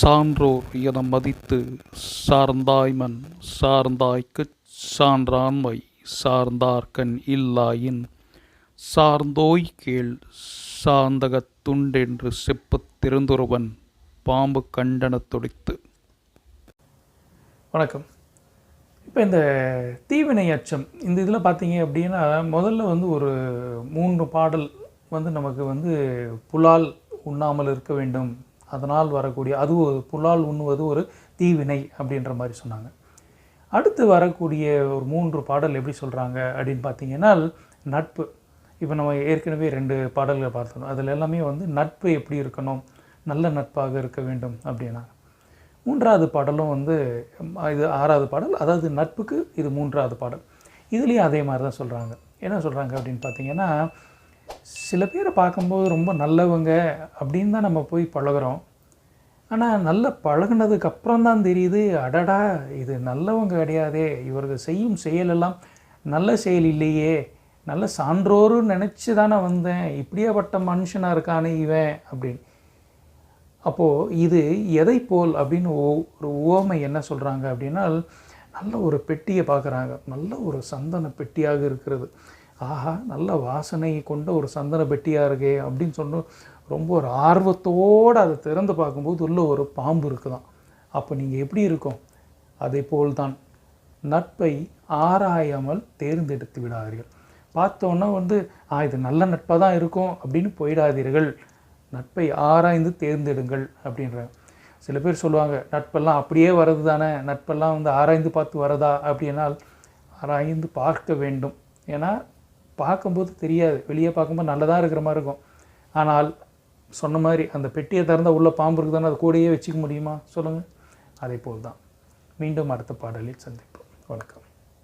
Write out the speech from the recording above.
சான்றோர் என மதித்து சார்ந்தாய்மன் சார்ந்தாய்க்குச் சான்றாண்மை சார்ந்தார்கண் இல்லாயின் சார்ந்தோய் கேள் சார்ந்தகத் துண்டென்று செப்புத் திருந்தொருவன் பாம்பு கண்டனத் தொடித்து. வணக்கம். இப்போ இந்த தீவினை அச்சம் இந்த இதில் பார்த்தீங்க அப்படின்னா முதல்ல ஒரு 3 பாடல் நமக்கு புலால் உண்ணாமல் இருக்க வேண்டும், அதனால் வரக்கூடிய அது புலால் உண்ணுவது ஒரு தீவினை அப்படின்ற மாதிரி சொன்னாங்க. அடுத்து வரக்கூடிய ஒரு 3 பாடல் எப்படி சொல்கிறாங்க அப்படின்னு பார்த்தீங்கன்னா நட்பு. இப்போ நம்ம ஏற்கனவே 2 பாடல்களை பார்த்தோம். அதில் எல்லாமே நட்பு எப்படி இருக்கணும், நல்ல நட்பாக இருக்க வேண்டும் அப்படின்னா. 3வது பாடலும் இது 6வது பாடல், அதாவது நட்புக்கு இது 3வது பாடல். இதுலேயும் அதே மாதிரி தான் சொல்கிறாங்க. என்ன சொல்கிறாங்க அப்படின்னு பார்த்தீங்கன்னா, சில பேரை பார்க்கும்போது ரொம்ப நல்லவங்க அப்படின்னு தான் நம்ம போய் பழகிறோம். ஆனால் நல்லா பழகினதுக்கு அப்புறம் தான் தெரியுது, அடடா இது நல்லவங்க கிடையாதே, இவர்கள் செய்யும் செயலெல்லாம் நல்ல செயல் இல்லையே, நல்ல சான்றோருன்னு நினச்சி தானே வந்தேன், இப்படியாப்பட்ட மனுஷனாக இருக்கானே இவன் அப்படின்னு. அப்போது இது எதை போல் அப்படின்னு ஒரு உவமை என்ன சொல்கிறாங்க அப்படின்னா, நல்ல ஒரு பெட்டியை பார்க்குறாங்க, நல்ல ஒரு சந்தன பெட்டியாக இருக்கிறது. ஆஹா, நல்ல வாசனை கொண்ட ஒரு சந்தன பெட்டியாக இருக்கே அப்படின்னு சொன்ன ரொம்ப ஒரு ஆர்வத்தோடு அதை திறந்து பார்க்கும்போது உள்ள ஒரு பாம்பு இருக்குதான். அப்போ நீங்கள் எப்படி இருக்கும்? அதே போல்தான் நட்பை ஆராயாமல் தேர்ந்தெடுத்து விடாதீர்கள். பார்த்தோன்னா இது நல்ல நட்பாக தான் இருக்கும் அப்படின்னு போயிடாதீர்கள். நட்பை ஆராய்ந்து தேர்ந்தெடுங்கள் அப்படின்றாங்க. சில பேர் சொல்லுவாங்க, நட்பெல்லாம் அப்படியே வர்றது தானே, நட்பெல்லாம் ஆராய்ந்து பார்த்து வரதா அப்படின்னால் ஆராய்ந்து பார்க்க வேண்டும். ஏன்னா பார்க்கும்போது தெரியாது, வெளியே பார்க்கும்போது நல்லதாக இருக்கிற மாதிரி இருக்கும். ஆனால் சொன்ன மாதிரி அந்த பெட்டியை திறந்தால் உள்ள பாம்பு இருக்குதானே, அது கூடயே வச்சுக்க முடியுமா சொல்லுங்கள்? அதே போல் தான். மீண்டும் அடுத்த பாடலில் சந்திப்போம். வணக்கம்.